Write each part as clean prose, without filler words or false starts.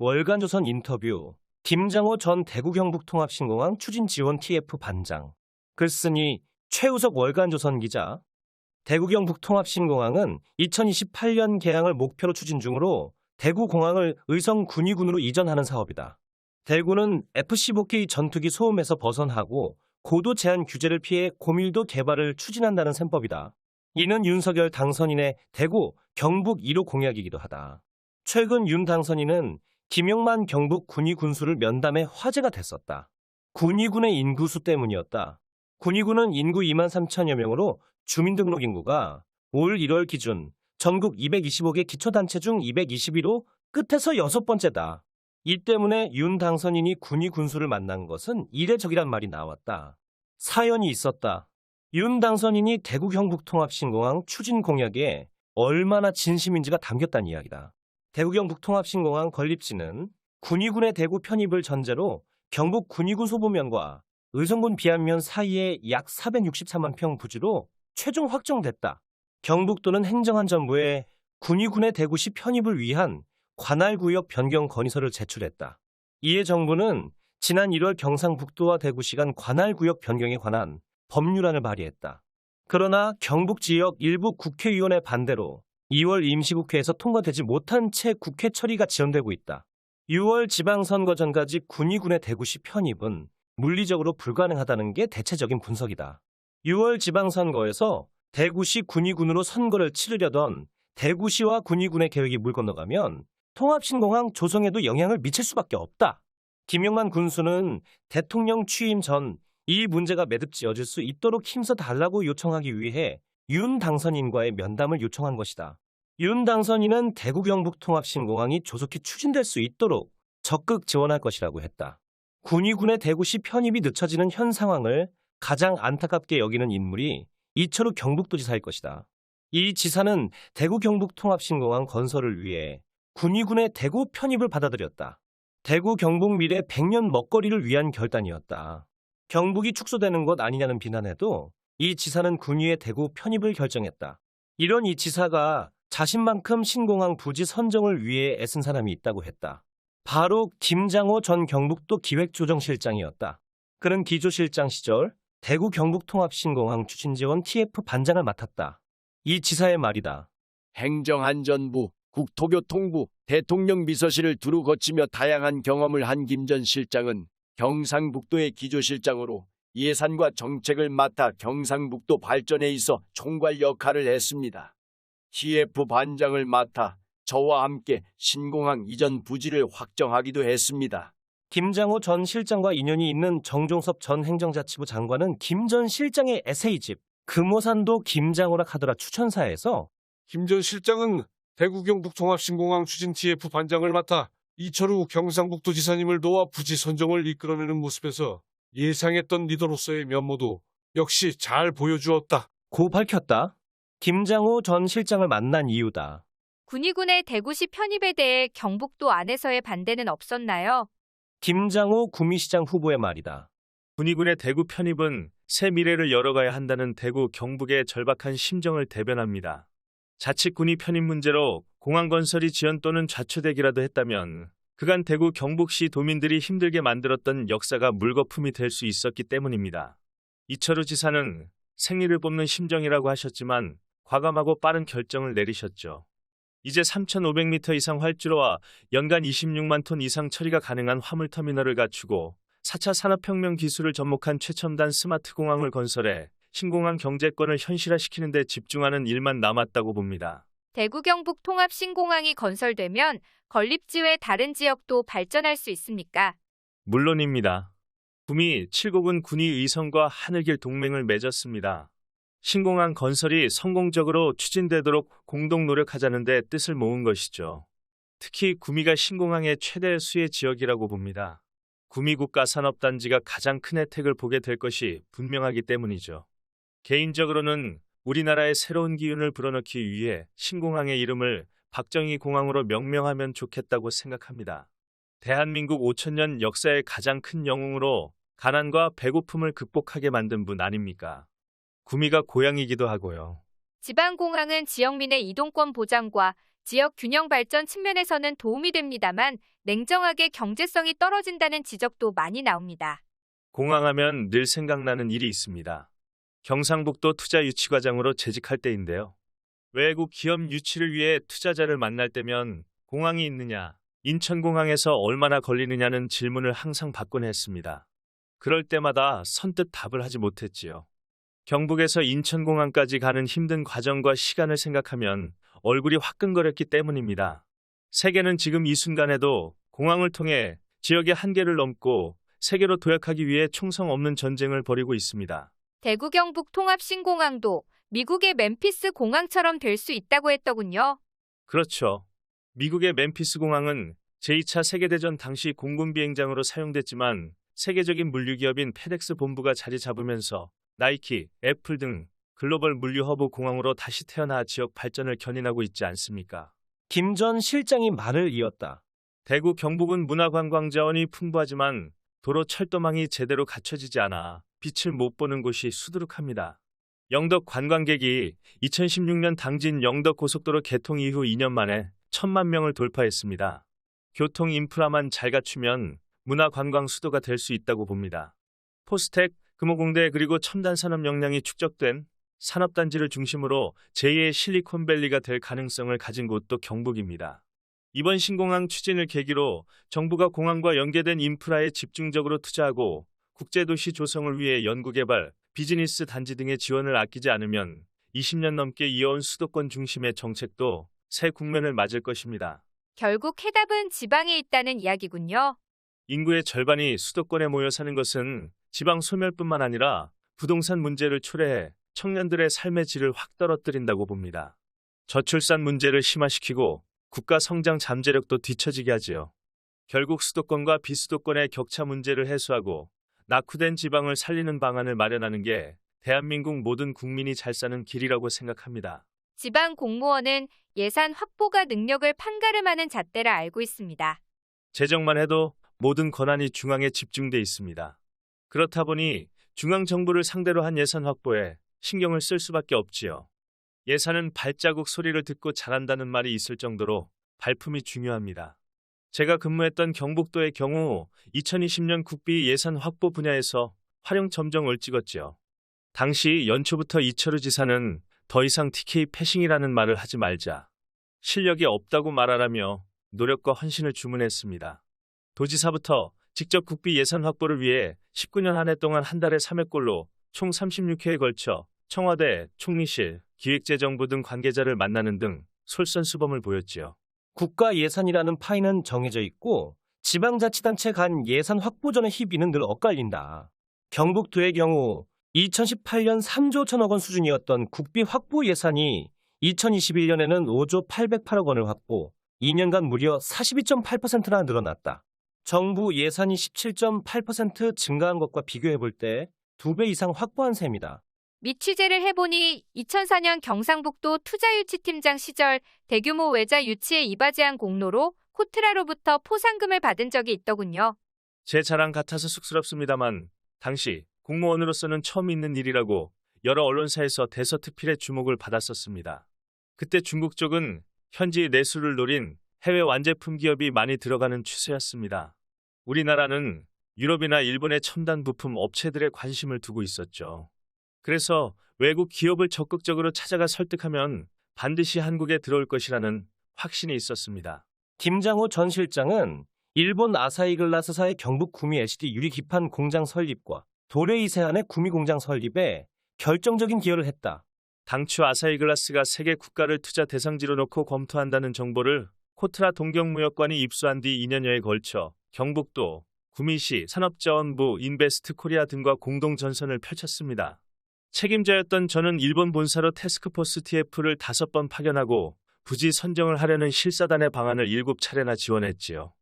월간조선 인터뷰 김장호 전 대구 경북통합신공항 추진지원 TF 반장. 글쓴이 최우석 월간조선 기자. 대구 경북통합신공항은 2028년 개항을 목표로 추진 중으로 대구공항을 의성 군위군으로 이전하는 사업이다. 대구는 F-15K 전투기 소음에서 벗어나고 고도 제한 규제를 피해 고밀도 개발을 추진한다는 셈법이다. 이는 윤석열 당선인의 대구, 경북 1호 공약이기도 하다. 최근 윤 당선인은 김용만 경북 군위 군수를 면담해 화제가 됐었다. 군위군의 인구수 때문이었다. 군위군은 인구 2만 3천여 명으로 주민등록 인구가 올 1월 기준 전국 225개 기초단체 중 221호 끝에서 6번째다. 이 때문에 윤 당선인이 군위 군수를 만난 것은 이례적이란 말이 나왔다. 사연이 있었다. 윤 당선인이 대구 경북통합신공항 추진 공약에 얼마나 진심인지가 담겼다는 이야기다. 대구 경북통합신공항 건립지는 군위군의 대구 편입을 전제로 경북 군위군 소부면과 의성군 비안면 사이에 약 463만 평 부지로 최종 확정됐다. 경북도는 행정안전부에 군위군의 대구시 편입을 위한 관할구역 변경 건의서를 제출했다. 이에 정부는 지난 1월 경상북도와 대구시 간 관할구역 변경에 관한 법률안을 발의했다. 그러나 경북 지역 일부 국회의원의 반대로 2월 임시국회에서 통과되지 못한 채 국회 처리가 지연되고 있다. 6월 지방선거 전까지 군위군의 대구시 편입은 물리적으로 불가능하다는 게 대체적인 분석이다. 6월 지방선거에서 대구시 군위군으로 선거를 치르려던 대구시와 군위군의 계획이 물 건너가면 통합신공항 조성에도 영향을 미칠 수밖에 없다. 김용만 군수는 대통령 취임 전 이 문제가 매듭지어질 수 있도록 힘써 달라고 요청하기 위해 윤 당선인과의 면담을 요청한 것이다. 윤 당선인은 대구 경북통합신공항이 조속히 추진될 수 있도록 적극 지원할 것이라고 했다. 군위군의 대구시 편입이 늦춰지는 현 상황을 가장 안타깝게 여기는 인물이 이철우 경북도지사일 것이다. 이 지사는 대구 경북통합신공항 건설을 위해 군위군의 대구 편입을 받아들였다. 대구 경북 미래 100년 먹거리를 위한 결단이었다. 경북이 축소되는 것 아니냐는 비난에도 이 지사는 군위의 대구 편입을 결정했다. 이런 이 지사가 자신만큼 신공항 부지 선정을 위해 애쓴 사람이 있다고 했다. 바로 김장호 전 경북도 기획조정실장이었다. 그는 기조실장 시절 대구 경북통합신공항 추진지원 TF 반장을 맡았다. 이 지사의 말이다. 행정안전부, 국토교통부, 대통령 비서실을 두루 거치며 다양한 경험을 한 김 전 실장은 경상북도의 기조실장으로 예산과 정책을 맡아 경상북도 발전에 있어 총괄 역할을 했습니다. TF 반장을 맡아 저와 함께 신공항 이전 부지를 확정하기도 했습니다. 김장호 전 실장과 인연이 있는 정종섭 전 행정자치부 장관은 김 전 실장의 에세이집 금오산도 김장호라 카더라 추천사에서 김 전 실장은 대구 경북통합신공항 추진 TF 반장을 맡아 이철우 경상북도지사님을 도와 부지 선정을 이끌어내는 모습에서 예상했던 리더로서의 면모도 역시 잘 보여주었다. 고 밝혔다. 김장호 전 실장을 만난 이유다. 군위군의 대구시 편입에 대해 경북도 안에서의 반대는 없었나요? 김장호 구미시장 후보의 말이다. 군위군의 대구 편입은 새 미래를 열어가야 한다는 대구 경북의 절박한 심정을 대변합니다. 자칫 군위 편입 문제로 공항 건설이 지연 또는 좌초되기라도 했다면 그간 대구 경북시 도민들이 힘들게 만들었던 역사가 물거품이 될 수 있었기 때문입니다. 이철우 지사는 생리를 뽑는 심정이라고 하셨지만 과감하고 빠른 결정을 내리셨죠. 이제 3,500m 이상 활주로와 연간 26만 톤 이상 처리가 가능한 화물터미널을 갖추고 4차 산업혁명 기술을 접목한 최첨단 스마트 공항을 건설해 신공항 경제권을 현실화시키는 데 집중하는 일만 남았다고 봅니다. 대구 경북 통합 신공항이 건설되면 건립지 외 다른 지역도 발전할 수 있습니까? 물론입니다. 구미 7곡은 군위 의성과 하늘길 동맹을 맺었습니다. 신공항 건설이 성공적으로 추진되도록 공동 노력하자는 데 뜻을 모은 것이죠. 특히 구미가 신공항의 최대 수혜 지역이라고 봅니다. 구미 국가산업단지가 가장 큰 혜택을 보게 될 것이 분명하기 때문이죠. 개인적으로는 우리나라의 새로운 기운을 불어넣기 위해 신공항의 이름을 박정희 공항으로 명명하면 좋겠다고 생각합니다. 대한민국 5,000년 역사의 가장 큰 영웅으로 가난과 배고픔을 극복하게 만든 분 아닙니까? 구미가 고향이기도 하고요. 지방공항은 지역민의 이동권 보장과 지역 균형 발전 측면에서는 도움이 됩니다만 냉정하게 경제성이 떨어진다는 지적도 많이 나옵니다. 공항하면 늘 생각나는 일이 있습니다. 경상북도 투자유치과장으로 재직할 때인데요. 외국 기업 유치를 위해 투자자를 만날 때면 공항이 있느냐, 인천공항에서 얼마나 걸리느냐는 질문을 항상 받곤 했습니다. 그럴 때마다 선뜻 답을 하지 못했지요. 경북에서 인천공항까지 가는 힘든 과정과 시간을 생각하면 얼굴이 화끈거렸기 때문입니다. 세계는 지금 이 순간에도 공항을 통해 지역의 한계를 넘고 세계로 도약하기 위해 총성 없는 전쟁을 벌이고 있습니다. 대구 경북 통합신공항도 미국의 멤피스 공항처럼 될 수 있다고 했더군요. 그렇죠. 미국의 멤피스 공항은 제2차 세계대전 당시 공군 비행장으로 사용됐지만 세계적인 물류기업인 페덱스 본부가 자리 잡으면서 나이키, 애플 등 글로벌 물류 허브 공항으로 다시 태어나 지역 발전을 견인하고 있지 않습니까? 김 전 실장이 말을 이었다. 대구 경북은 문화관광자원이 풍부하지만 도로 철도망이 제대로 갖춰지지 않아 빛을 못 보는 곳이 수두룩합니다. 영덕 관광객이 2016년 당진 영덕 고속도로 개통 이후 2년 만에 1,000만 명을 돌파했습니다. 교통 인프라만 잘 갖추면 문화관광 수도가 될 수 있다고 봅니다. 포스텍, 금호공대 그리고 첨단산업 역량이 축적된 산업단지를 중심으로 제2의 실리콘밸리가 될 가능성을 가진 곳도 경북입니다. 이번 신공항 추진을 계기로 정부가 공항과 연계된 인프라에 집중적으로 투자하고 국제도시 조성을 위해 연구개발, 비즈니스 단지 등의 지원을 아끼지 않으면 20년 넘게 이어온 수도권 중심의 정책도 새 국면을 맞을 것입니다. 결국 해답은 지방에 있다는 이야기군요. 인구의 절반이 수도권에 모여 사는 것은 지방 소멸뿐만 아니라 부동산 문제를 초래해 청년들의 삶의 질을 확 떨어뜨린다고 봅니다. 저출산 문제를 심화시키고 국가 성장 잠재력도 뒤처지게 하지요. 결국 수도권과 비수도권의 격차 문제를 해소하고 낙후된 지방을 살리는 방안을 마련하는 게 대한민국 모든 국민이 잘 사는 길이라고 생각합니다. 지방 공무원은 예산 확보가 능력을 판가름하는 잣대라 알고 있습니다. 재정만 해도 모든 권한이 중앙에 집중돼 있습니다. 그렇다 보니 중앙정부를 상대로 한 예산 확보에 신경을 쓸 수밖에 없지요. 예산은 발자국 소리를 듣고 자란다는 말이 있을 정도로 발품이 중요합니다. 제가 근무했던 경북도의 경우 2020년 국비 예산 확보 분야에서 활용 점정을 찍었지요. 당시 연초부터 이철우 지사는 더 이상 TK 패싱이라는 말을 하지 말자. 실력이 없다고 말하라며 노력과 헌신을 주문했습니다. 도지사부터 직접 국비 예산 확보를 위해 19년 한 해 동안 한 달에 3회꼴로 총 36회에 걸쳐 청와대, 총리실, 기획재정부 등 관계자를 만나는 등 솔선수범을 보였지요. 국가 예산이라는 파이는 정해져 있고 지방자치단체 간 예산 확보 전의 희비는 늘 엇갈린다. 경북도의 경우 2018년 3조 1천억 원 수준이었던 국비 확보 예산이 2021년에는 5조 808억 원을 확보, 2년간 무려 42.8%나 늘어났다. 정부 예산이 17.8% 증가한 것과 비교해볼 때 2배 이상 확보한 셈이다. 취재를 해보니 2004년 경상북도 투자유치팀장 시절 대규모 외자 유치에 이바지한 공로로 코트라로부터 포상금을 받은 적이 있더군요. 제 자랑 같아서 쑥스럽습니다만 당시 공무원으로서는 처음 있는 일이라고 여러 언론사에서 대서특필의 주목을 받았었습니다. 그때 중국 쪽은 현지 내수를 노린 해외 완제품 기업이 많이 들어가는 추세였습니다. 우리나라는 유럽이나 일본의 첨단 부품 업체들에 관심을 두고 있었죠. 그래서 외국 기업을 적극적으로 찾아가 설득하면 반드시 한국에 들어올 것이라는 확신이 있었습니다. 김장호 전 실장은 일본 아사히글라스사의 경북 구미 LCD 유리 기판 공장 설립과 도레이 세안의 구미 공장 설립에 결정적인 기여를 했다. 당초 아사히글라스가 세계 국가를 투자 대상지로 놓고 검토한다는 정보를 코트라 동경무역관이 입수한 뒤 2년여에 걸쳐 경북도, 구미시, 산업자원부, 인베스트 코리아 등과 공동 전선을 펼쳤습니다. 책임자였던 저는 일본 본사로 태스크포스 TF를 5번 파견하고 부지 선정을 하려는 실사단의 방안을 7차례나 지원했지요.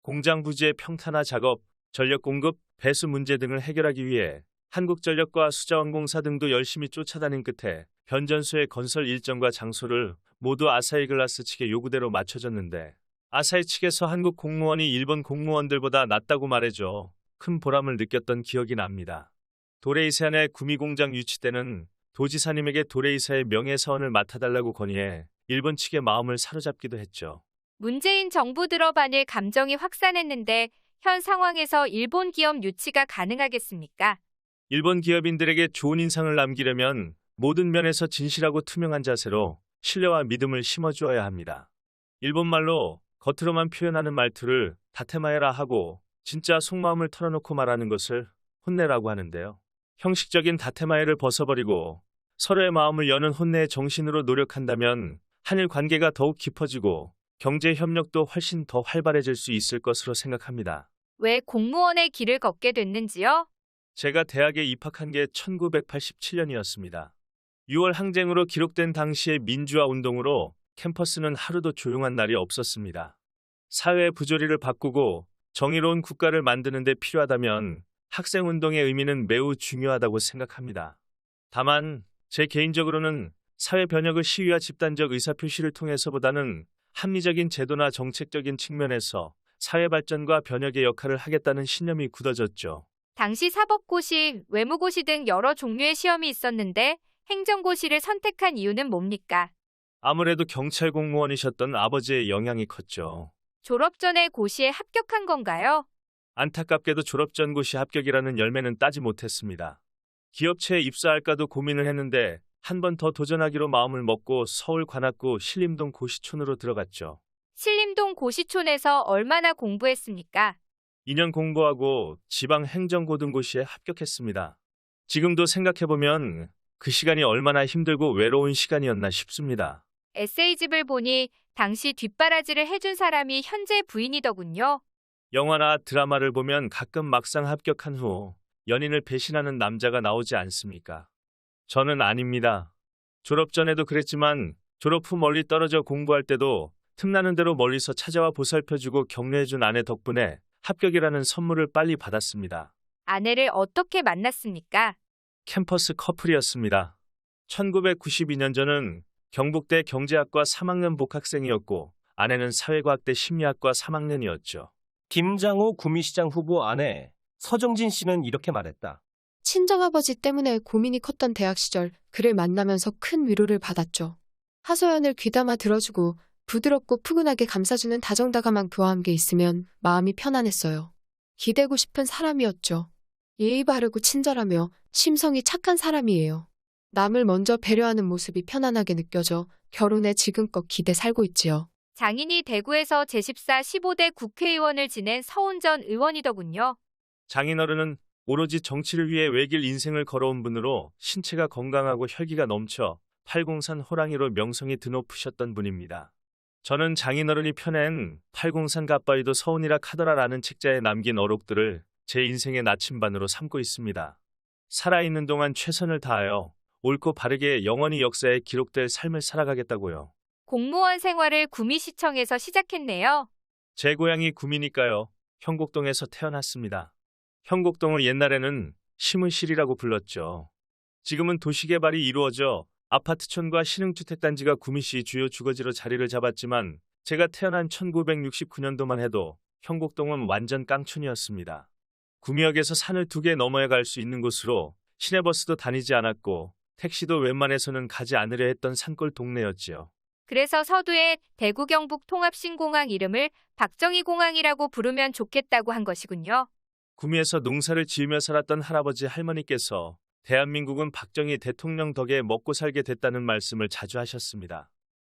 공장 부지의 평탄화 작업, 전력 공급, 배수 문제 등을 해결하기 위해 한국전력과 수자원공사 등도 열심히 쫓아다닌 끝에 변전소의 건설 일정과 장소를 모두 아사히글라스 측의 요구대로 맞춰줬는데 아사히 측에서 한국 공무원이 일본 공무원들보다 낫다고 말해줘 큰 보람을 느꼈던 기억이 납니다. 도레이세안의 구미 공장 유치 때는 도지사님에게 도레이사의 명예사원을 맡아달라고 건의해 일본 측의 마음을 사로잡기도 했죠. 문재인 정부 들어 반일 감정이 확산했는데 현 상황에서 일본 기업 유치가 가능하겠습니까? 일본 기업인들에게 좋은 인상을 남기려면 모든 면에서 진실하고 투명한 자세로 신뢰와 믿음을 심어주어야 합니다. 일본말로 겉으로만 표현하는 말투를 다테마에라 하고 진짜 속마음을 털어놓고 말하는 것을 혼내라고 하는데요. 형식적인 다테마에를 벗어버리고 서로의 마음을 여는 혼내의 정신으로 노력한다면 한일 관계가 더욱 깊어지고 경제 협력도 훨씬 더 활발해질 수 있을 것으로 생각합니다. 왜 공무원의 길을 걷게 됐는지요? 제가 대학에 입학한 게 1987년이었습니다. 6월 항쟁으로 기록된 당시의 민주화 운동으로 캠퍼스는 하루도 조용한 날이 없었습니다. 사회의 부조리를 바꾸고 정의로운 국가를 만드는 데 필요하다면 학생운동의 의미는 매우 중요하다고 생각합니다. 다만 제 개인적으로는 사회 변혁을 시위와 집단적 의사표시를 통해서보다는 합리적인 제도나 정책적인 측면에서 사회 발전과 변혁의 역할을 하겠다는 신념이 굳어졌죠. 당시 사법고시, 외무고시 등 여러 종류의 시험이 있었는데 행정고시를 선택한 이유는 뭡니까? 아무래도 경찰 공무원이셨던 아버지의 영향이 컸죠. 졸업 전에 고시에 합격한 건가요? 안타깝게도 졸업 전 고시 합격이라는 열매는 따지 못했습니다. 기업체에 입사할까도 고민을 했는데 한 번 더 도전하기로 마음을 먹고 서울 관악구 신림동 고시촌으로 들어갔죠. 신림동 고시촌에서 얼마나 공부했습니까? 2년 공부하고 지방행정고등고시에 합격했습니다. 지금도 생각해보면 그 시간이 얼마나 힘들고 외로운 시간이었나 싶습니다. 에세이집을 보니 당시 뒷바라지를 해준 사람이 현재 부인이더군요. 영화나 드라마를 보면 가끔 막상 합격한 후 연인을 배신하는 남자가 나오지 않습니까? 저는 아닙니다. 졸업 전에도 그랬지만 졸업 후 멀리 떨어져 공부할 때도 틈나는 대로 멀리서 찾아와 보살펴주고 격려해준 아내 덕분에 합격이라는 선물을 빨리 받았습니다. 아내를 어떻게 만났습니까? 캠퍼스 커플이었습니다. 1992년 저는 경북대 경제학과 3학년 복학생이었고 아내는 사회과학대 심리학과 3학년이었죠. 김장호 구미시장 후보 아내 서정진 씨는 이렇게 말했다. 친정아버지 때문에 고민이 컸던 대학 시절 그를 만나면서 큰 위로를 받았죠. 하소연을 귀담아 들어주고 부드럽고 푸근하게 감싸주는 다정다감한 그와 함께 있으면 마음이 편안했어요. 기대고 싶은 사람이었죠. 예의 바르고 친절하며 심성이 착한 사람이에요. 남을 먼저 배려하는 모습이 편안하게 느껴져 결혼에 지금껏 기대 살고 있지요. 장인이 대구에서 제14 15대 국회의원을 지낸 서훈 전 의원이더군요. 장인어른은 오로지 정치를 위해 외길 인생을 걸어온 분으로 신체가 건강하고 혈기가 넘쳐 팔공산 호랑이로 명성이 드높으셨던 분입니다. 저는 장인어른이 펴낸 팔공산 갓바위도 서운이라 카더라라는 책자에 남긴 어록들을 제 인생의 나침반으로 삼고 있습니다. 살아있는 동안 최선을 다하여 옳고 바르게 영원히 역사에 기록될 삶을 살아가겠다고요. 공무원 생활을 구미시청에서 시작했네요. 제 고향이 구미니까요. 형곡동에서 태어났습니다. 형곡동을 옛날에는 시문실이라고 불렀죠. 지금은 도시개발이 이루어져 아파트촌과 신흥주택단지가 구미시 주요 주거지로 자리를 잡았지만 제가 태어난 1969년도만 해도 형곡동은 완전 깡촌이었습니다. 구미역에서 산을 2개 넘어야 갈 수 있는 곳으로 시내버스도 다니지 않았고 택시도 웬만해서는 가지 않으려 했던 산골 동네였지요. 그래서 서두에 대구 경북 통합신공항 이름을 박정희 공항이라고 부르면 좋겠다고 한 것이군요. 구미에서 농사를 지으며 살았던 할아버지 할머니께서 대한민국은 박정희 대통령 덕에 먹고 살게 됐다는 말씀을 자주 하셨습니다.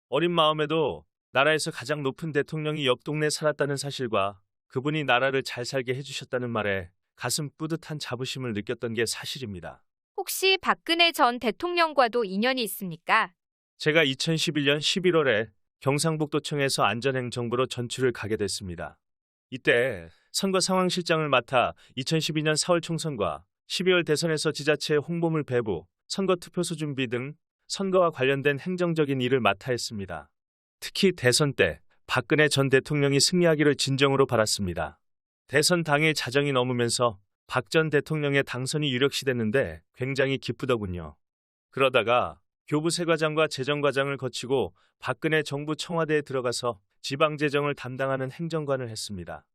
어린 마음에도 나라에서 가장 높은 대통령이 옆 동네에 살았다는 사실과 그분이 나라를 잘 살게 해주셨다는 말에 가슴 뿌듯한 자부심을 느꼈던 게 사실입니다. 혹시 박근혜 전 대통령과도 인연이 있습니까? 제가 2011년 11월에 경상북도청에서 안전행정부로 전출을 가게 됐습니다. 이때 선거상황실장을 맡아 2012년 4월 총선과 12월 대선에서 지자체 홍보물 배부, 선거투표소 준비 등 선거와 관련된 행정적인 일을 맡아 했습니다. 특히 대선 때 박근혜 전 대통령이 승리하기를 진정으로 바랐습니다. 대선 당일 자정이 넘으면서 박 전 대통령의 당선이 유력시됐는데 굉장히 기쁘더군요. 그러다가 교부세과장과 재정과장을 거치고 박근혜 정부 청와대에 들어가서 지방재정을 담당하는 행정관을 했습니다.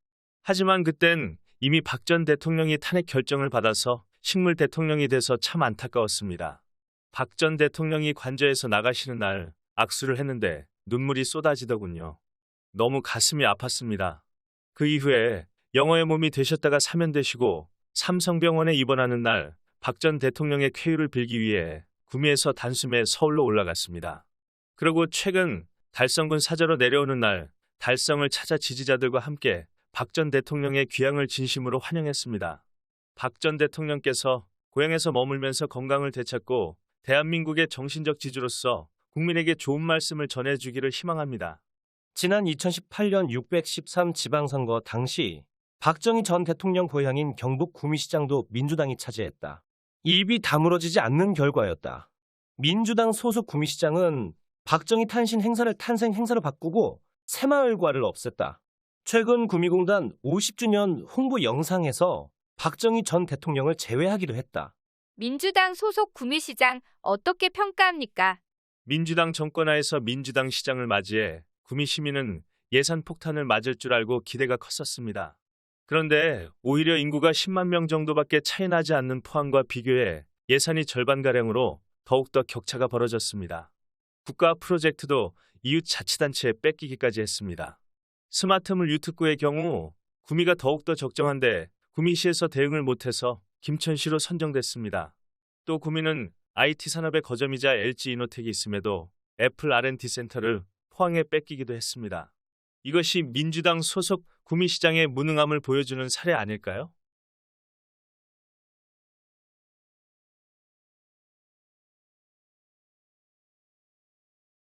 하지만 그땐 이미 박 전 대통령이 탄핵 결정을 받아서 식물 대통령이 돼서 참 안타까웠습니다. 박 전 대통령이 관저에서 나가시는 날 악수를 했는데 눈물이 쏟아지더군요. 너무 가슴이 아팠습니다. 그 이후에 영어의 몸이 되셨다가 사면되시고 삼성병원에 입원하는 날 박 전 대통령의 쾌유를 빌기 위해 구미에서 단숨에 서울로 올라갔습니다. 그리고 최근 달성군 사저로 내려오는 날 달성을 찾아 지지자들과 함께 박 전 대통령의 귀향을 진심으로 환영했습니다. 박 전 대통령께서 고향에서 머물면서 건강을 되찾고 대한민국의 정신적 지주로서 국민에게 좋은 말씀을 전해주기를 희망합니다. 지난 2018년 613 지방선거 당시 박정희 전 대통령 고향인 경북 구미시장도 민주당이 차지했다. 입이 다물어지지 않는 결과였다. 민주당 소속 구미시장은 박정희 탄신 행사를 탄생 행사로 바꾸고 새마을과를 없앴다. 최근 구미공단 50주년 홍보 영상에서 박정희 전 대통령을 제외하기도 했다. 민주당 소속 구미시장 어떻게 평가합니까? 민주당 정권하에서 민주당 시장을 맞이해 구미 시민은 예산 폭탄을 맞을 줄 알고 기대가 컸었습니다. 그런데 오히려 인구가 10만 명 정도밖에 차이 나지 않는 포항과 비교해 예산이 절반가량으로 더욱더 격차가 벌어졌습니다. 국가 프로젝트도 이웃 자치단체에 뺏기기까지 했습니다. 스마트물 유특구의 경우 구미가 더욱더 적정한데 구미시에서 대응을 못해서 김천시로 선정됐습니다. 또 구미는 IT 산업의 거점이자 LG 이노텍이 있음에도 애플 R&D 센터를 포항에 뺏기기도 했습니다. 이것이 민주당 소속 구미시장의 무능함을 보여주는 사례 아닐까요?